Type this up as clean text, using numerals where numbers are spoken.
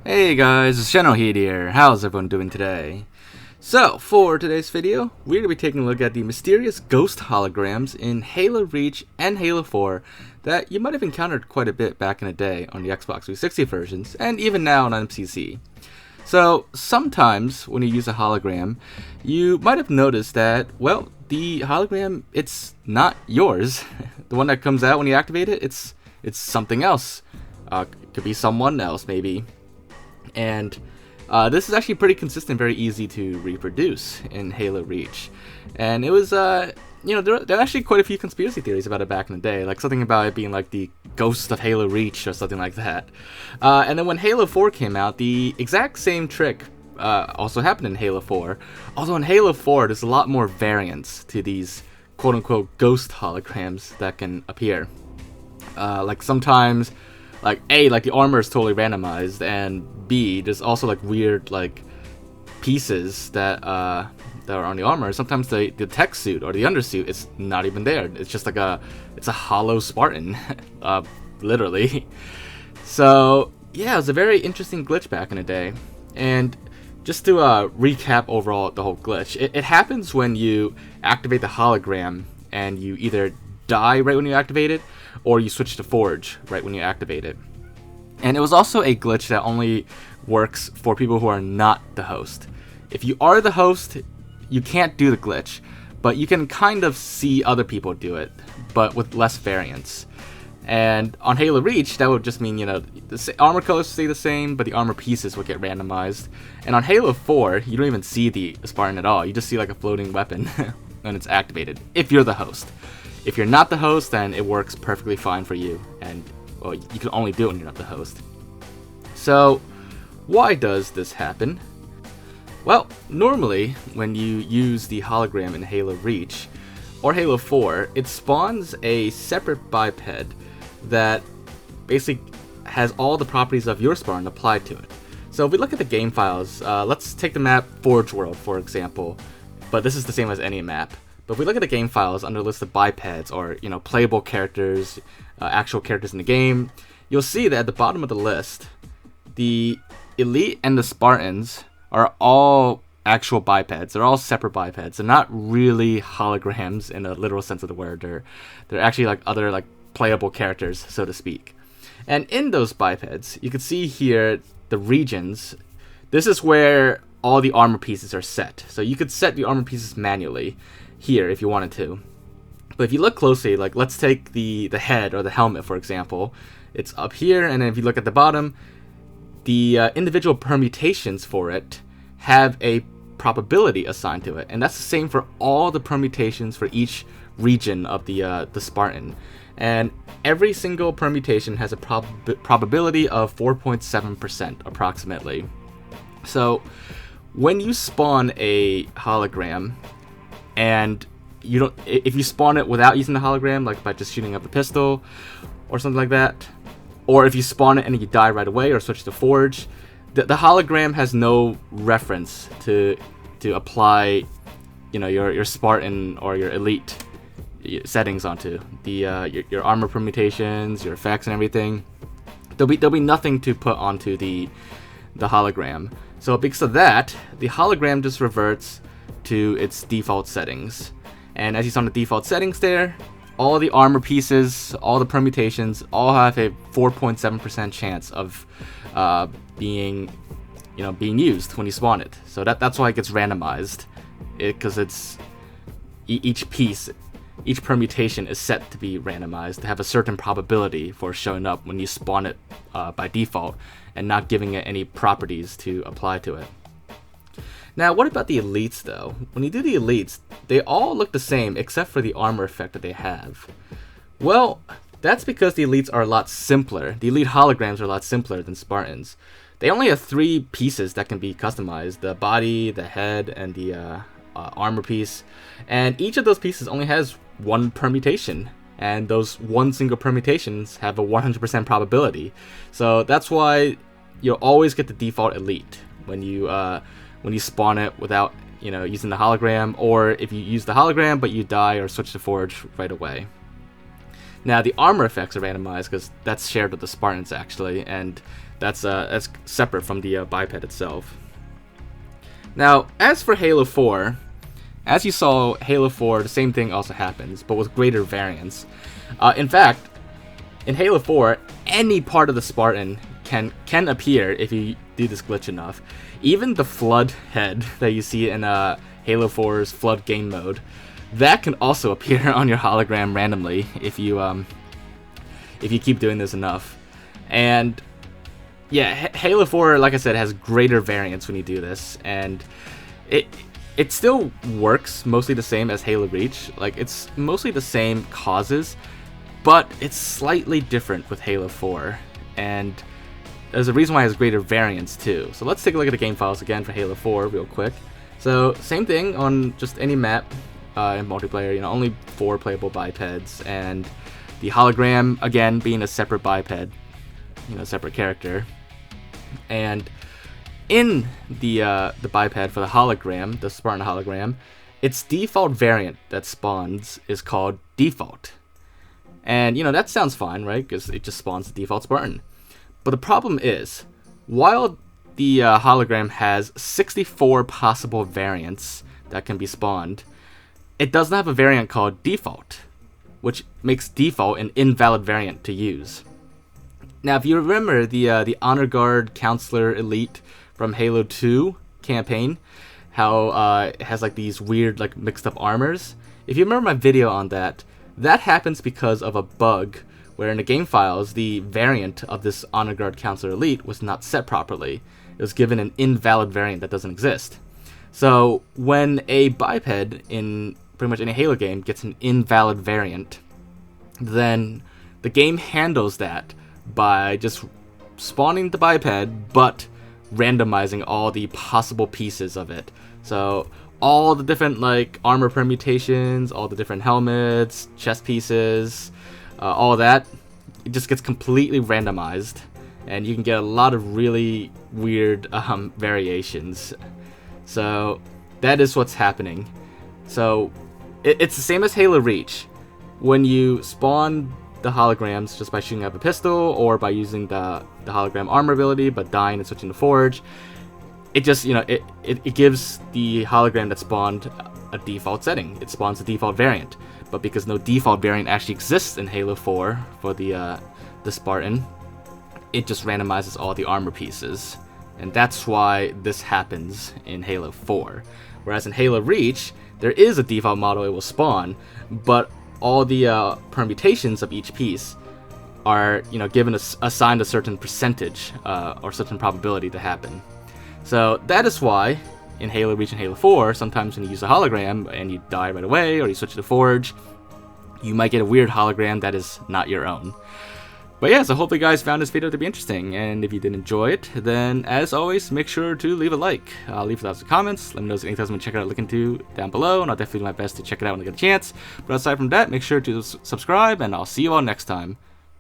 Hey guys, it's Generalkidd here. How's everyone doing today? So, for today's video, we're going to be taking a look at the mysterious ghost holograms in Halo Reach and Halo 4 that you might have encountered quite a bit back in the day on the Xbox 360 versions, and even now on MCC. So, sometimes when you use a hologram, you might have noticed that, well, the hologram, it's not yours. The one that comes out when you activate it, it's something else. It could be someone else, maybe. And this is actually pretty consistent, very easy to reproduce in Halo Reach. And it was, there are actually quite a few conspiracy theories about it back in the day, like something about it being like the ghost of Halo Reach or something like that. And then when Halo 4 came out, the exact same trick also happened in Halo 4. Although in Halo 4, there's a lot more variance to these quote-unquote ghost holograms that can appear. Like sometimes, like A, like the armor is totally randomized, and B, there's also like weird like pieces that are on the armor. Sometimes the tech suit or the undersuit is not even there. It's just like it's a hollow Spartan, literally. So yeah, it was a very interesting glitch back in the day. And just to recap overall the whole glitch, it happens when you activate the hologram and you either die right when you activate it, or you switch to Forge right when you activate it. And it was also a glitch that only works for people who are not the host. If you are the host, you can't do the glitch, but you can kind of see other people do it, but with less variance. And on Halo Reach, that would just mean, the armor colors stay the same, but the armor pieces would get randomized. And on Halo 4, you don't even see the Spartan at all. You just see like a floating weapon when it's activated, if you're the host. If you're not the host, then it works perfectly fine for you, and well, you can only do it when you're not the host. So, why does this happen? Well, normally, when you use the hologram in Halo Reach, or Halo 4, it spawns a separate biped that basically has all the properties of your Spartan applied to it. So if we look at the game files, let's take the map Forge World, for example, but this is the same as any map. But if we look at the game files under the list of bipeds, or playable characters, actual characters in the game, you'll see that at the bottom of the list, the Elite and the Spartans are all actual bipeds. They're all separate bipeds. They're not really holograms in a literal sense of the word. They're actually like other like playable characters, so to speak. And in those bipeds, you can see here the regions. This is where all the armor pieces are set. So you could set the armor pieces manually here if you wanted to. But if you look closely, like let's take the head or the helmet, for example. It's up here, and then if you look at the bottom, the individual permutations for it have a probability assigned to it, and that's the same for all the permutations for each region of the Spartan. And every single permutation has a probability of 4.7% approximately. So when you spawn a hologram, and if you spawn it without using the hologram, like by just shooting up the pistol or something like that, or if you spawn it and you die right away or switch to Forge, the hologram has no reference to apply, your Spartan or your Elite settings onto your armor permutations, your effects, and everything. There'll be nothing to put onto the hologram. So because of that, the hologram just reverts to its default settings. And as you saw in the default settings there, all the armor pieces, all the permutations, all have a 4.7% chance of being used when you spawn it. So that's why it gets randomized, because it's each piece, each permutation is set to be randomized to have a certain probability for showing up when you spawn it by default, and not giving it any properties to apply to it. Now, what about the Elites, though? When you do the Elites, they all look the same except for the armor effect that they have. Well, that's because the Elites are a lot simpler. The Elite holograms are a lot simpler than Spartans. They only have 3 pieces that can be customized: the body, the head, and the armor piece. And each of those pieces only has 1 permutation. And those 1 single permutations have a 100% probability. So that's why you'll always get the default Elite when you spawn it without using the hologram, or if you use the hologram but you die or switch to Forge right away. Now the armor effects are randomized because that's shared with the Spartans actually, and that's separate from the biped itself. Now, as for Halo 4, as you saw, Halo 4, the same thing also happens, but with greater variance. In fact, in Halo 4, any part of the Spartan can appear if you do this glitch enough. Even the Flood head that you see in Halo 4's Flood game mode, that can also appear on your hologram randomly if you keep doing this enough. And yeah, Halo 4, like I said, has greater variance when you do this, and it still works mostly the same as Halo Reach. Like, it's mostly the same causes, but it's slightly different with Halo 4, and there's a reason why it has greater variance too. So let's take a look at the game files again for Halo 4 real quick. So same thing on just any map in multiplayer, you know, only 4 playable bipeds, and the hologram again being a separate biped, you know, separate character. And in the biped for the hologram, the Spartan hologram, its default variant that spawns is called default. And, you know, that sounds fine, right? Because it just spawns the default Spartan. But the problem is, while the hologram has 64 possible variants that can be spawned, it doesn't have a variant called default, which makes default an invalid variant to use. Now, if you remember the Honor Guard Counselor Elite from Halo 2 campaign, how it has like these weird like mixed up armors. If you remember my video on that, that happens because of a bug where in the game files, the variant of this Honor Guard Counselor Elite was not set properly. It was given an invalid variant that doesn't exist. So when a biped in pretty much any Halo game gets an invalid variant, then the game handles that by just spawning the biped, but randomizing all the possible pieces of it. So all the different like armor permutations, all the different helmets, chest pieces, all that, it just gets completely randomized, and you can get a lot of really weird variations. So that is what's happening. So it's the same as Halo Reach. When you spawn the holograms just by shooting up a pistol or by using the hologram armor ability but dying and switching to Forge, it just, you know, it gives the hologram that spawned a default setting. It spawns a default variant. But because no default variant actually exists in Halo 4 for the Spartan, it just randomizes all the armor pieces. And that's why this happens in Halo 4. Whereas in Halo Reach, there is a default model it will spawn, but all the permutations of each piece are, you know, assigned a certain percentage or certain probability to happen. So that is why in Halo Reach and Halo 4, sometimes when you use a hologram and you die right away or you switch to Forge, you might get a weird hologram that is not your own. But yeah, so hopefully you guys found this video to be interesting, and if you did enjoy it, then as always, make sure to leave a like. Leave lots of comments, let me know if anything else you want to check out or look into down below, and I'll definitely do my best to check it out when I get a chance. But aside from that, make sure to subscribe, and I'll see you all next time.